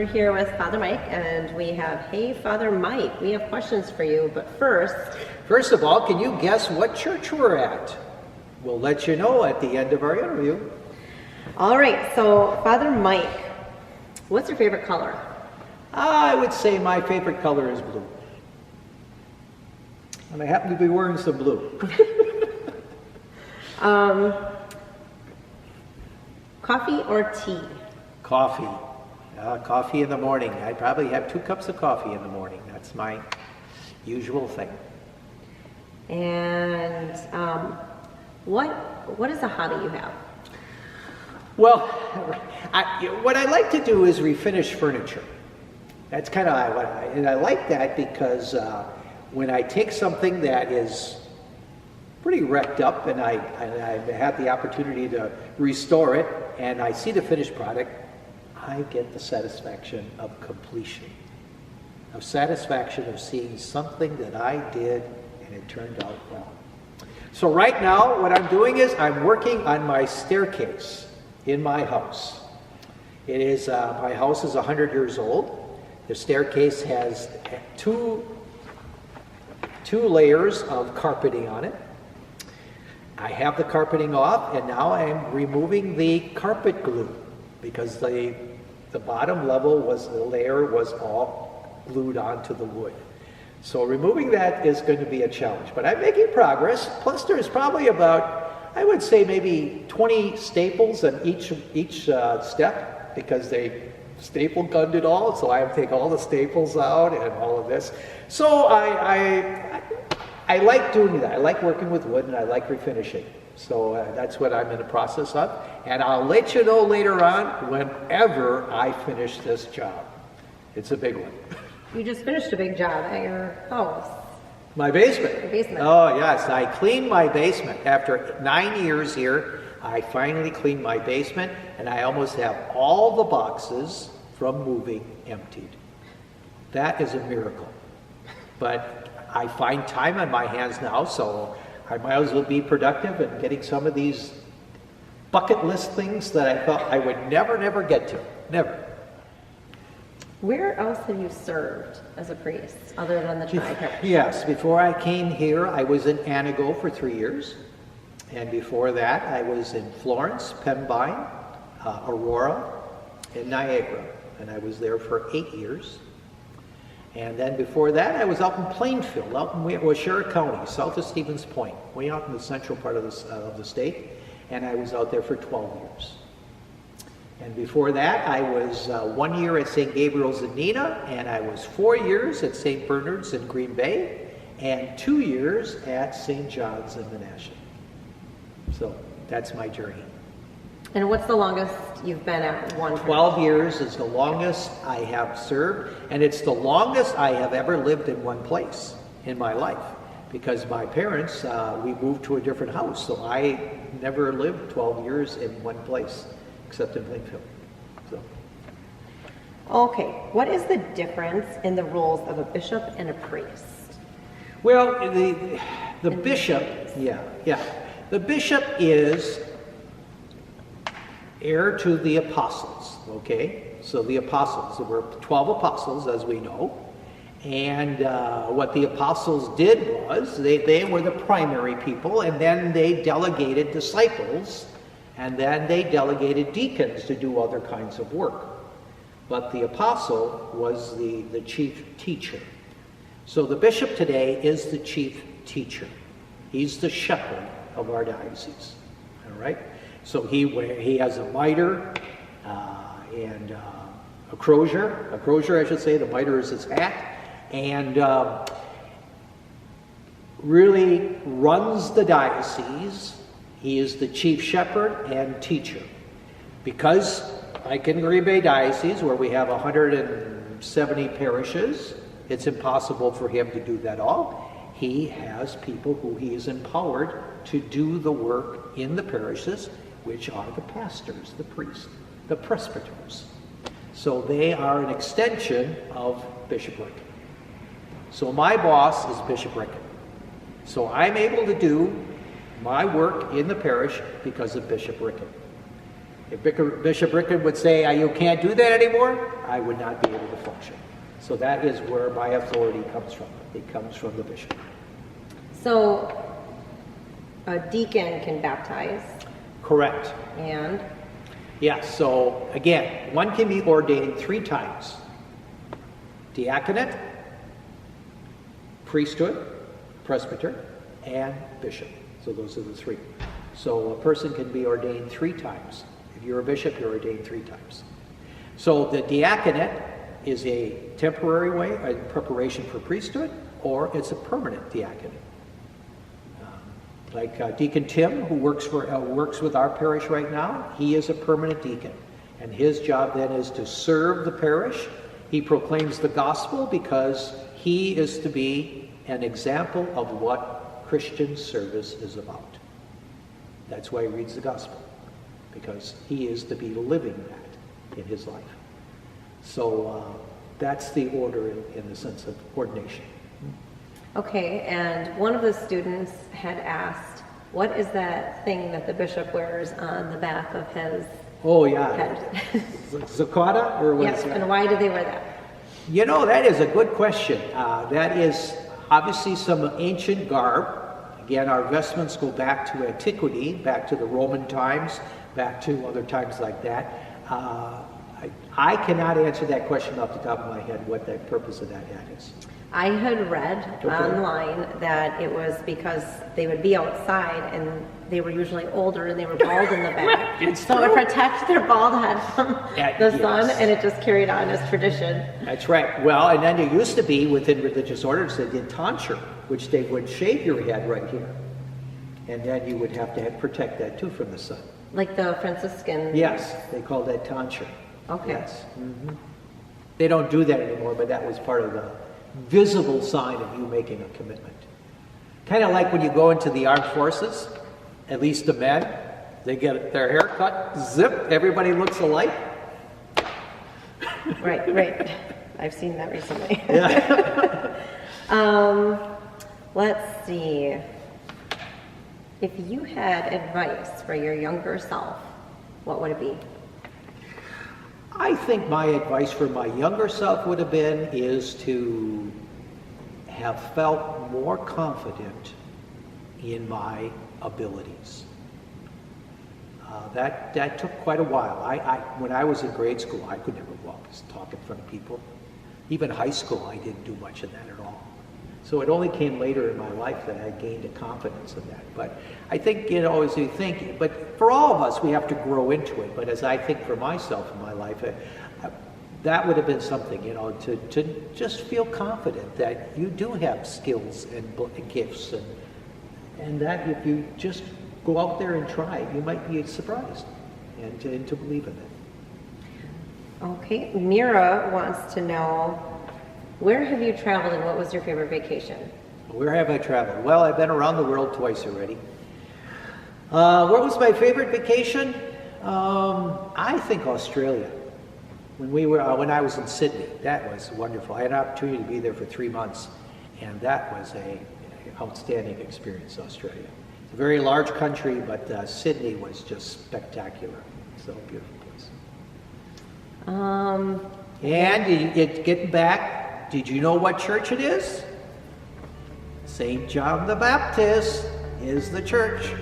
We're here with Father Mike, and we have, hey, Father Mike, we have questions for you, but First of all, can you guess what church we're at? We'll let you know at the end of our interview. All right, so Father Mike, what's your favorite color? I would say my favorite color is blue. And I happen to be wearing some blue. Coffee or tea? Coffee. Coffee in the morning. I probably have 2 cups of coffee in the morning. That's my usual thing. And what is a hobby you have? Well, what I like to do is refinish furniture. That's kind of and I like that because when I take something that is pretty wrecked up and I have the opportunity to restore it and I see the finished product, I get the satisfaction of completion, of satisfaction of seeing something that I did and it turned out well. So right now what I'm doing is I'm working on my staircase in my house. It is, my house is 100 years old. The staircase has two layers of carpeting on it. I have the carpeting off, and now I am removing the carpet glue because the bottom level layer was all glued onto the wood. So removing that is going to be a challenge, but I'm making progress. Plus there's probably about, I would say maybe 20 staples on each step because they staple gunned it all, so I have to take all the staples out and all of this. So I like doing that. I like working with wood and I like refinishing. So that's what I'm in the process of. And I'll let you know later on whenever I finish this job. It's a big one. You just finished a big job at your house. My basement. Your basement. Oh yes, I cleaned my basement. After 9 years here, I finally cleaned my basement and I almost have all the boxes from moving emptied. That is a miracle. But I find time on my hands now, so I might as well be productive in getting some of these bucket list things that I thought I would never get to. Never. Where else have you served as a priest other than the Tri-Parish? Yes, before I came here, I was in Anago for 3 years. And before that, I was in Florence, Pembine, Aurora, and Niagara. And I was there for 8 years. And then before that, I was out in Plainfield, out in Waushara County, south of Stevens Point, way out in the central part of the state. And I was out there for 12 years. And before that, I was 1 year at St. Gabriel's in Neenah, and I was 4 years at St. Bernard's in Green Bay, and 2 years at St. John's in Menasha. So that's my journey. And what's the longest you've been at one? 12 years is the longest I have served, and it's the longest I have ever lived in one place in my life. Because my parents, we moved to a different house, so I never lived 12 years in one place, except in Plainfield. So. Okay, what is the difference in the roles of a bishop and a priest? Well, the bishop, the bishop is heir to the apostles, okay? So the apostles, there were 12 apostles, as we know. And what the apostles did was, they were the primary people, and then they delegated disciples, and then they delegated deacons to do other kinds of work. But the apostle was the chief teacher. So the bishop today is the chief teacher. He's the shepherd of our diocese, all right? So he has a mitre and a crozier, I should say. The mitre is his hat. And really runs the diocese. He is the chief shepherd and teacher. Because, like in Green Bay Diocese, where we have 170 parishes, it's impossible for him to do that all. He has people who he is empowered to do the work in the parishes, which are the pastors, the priests, the presbyters. So they are an extension of Bishop Rickon. So my boss is Bishop Rickon. So I'm able to do my work in the parish because of Bishop Rickon. If Bishop Rickard would say, you can't do that anymore, I would not be able to function. So that is where my authority comes from. It comes from the bishop. So a deacon can baptize. Correct. And? Yes, so again, one can be ordained 3 times. Diaconate, priesthood, presbyter, and bishop. So those are the 3. So a person can be ordained 3 times. If you're a bishop, you're ordained 3 times. So the diaconate is a temporary way, a preparation for priesthood, or it's a permanent diaconate. Like Deacon Tim, who works with our parish right now, he is a permanent deacon. And his job then is to serve the parish. He proclaims the gospel because he is to be an example of what Christian service is about. That's why he reads the gospel, because he is to be living that in his life. So that's the order in the sense of ordination. Okay, and one of the students had asked, what is that thing that the bishop wears on the back of his head? Zakata? Or what Yes, is that? and why do they wear that? You know, that is a good question. That is obviously some ancient garb. Again, our vestments go back to antiquity, back to the Roman times, back to other times like that. I cannot answer that question off the top of my head, what the purpose of that hat is. I had read online that it was because they would be outside and they were usually older and they were bald in the back. So it would protect their bald head from the sun, and it just carried on as tradition. That's right. Well, and then there used to be within religious orders they did tonsure, which they would shave your head right here. And then you would have to protect that too from the sun. Like the Franciscan? Yes, they call that tonsure. Okay. Yes. Mm-hmm. They don't do that anymore, but that was part of the visible sign of you making a commitment. Kind of like when you go into the armed forces, at least the men, they get their hair cut, zip, everybody looks alike. Right. I've seen that recently. Yeah. Let's see. If you had advice for your younger self, what would it be? I think my advice for my younger self would have been is to have felt more confident in my abilities. That took quite a while. When I was in grade school, I could never talk in front of people. Even high school, I didn't do much of that at all. So it only came later in my life that I gained a confidence in that. But I think, as you think, but for all of us, we have to grow into it. But as I think for myself in my life, that would have been something, to just feel confident that you do have skills and gifts, and that if you just go out there and try it, you might be surprised, and to believe in it. Okay, MIRA wants to know, where have you traveled and what was your favorite vacation? Where have I traveled? Well, I've been around the world twice already. What was my favorite vacation? I think Australia. When I was in Sydney, that was wonderful. I had an opportunity to be there for 3 months, and that was an outstanding experience, Australia. It's a very large country, but Sydney was just spectacular. So beautiful place. And getting back, did you know what church it is? St. John the Baptist is the church.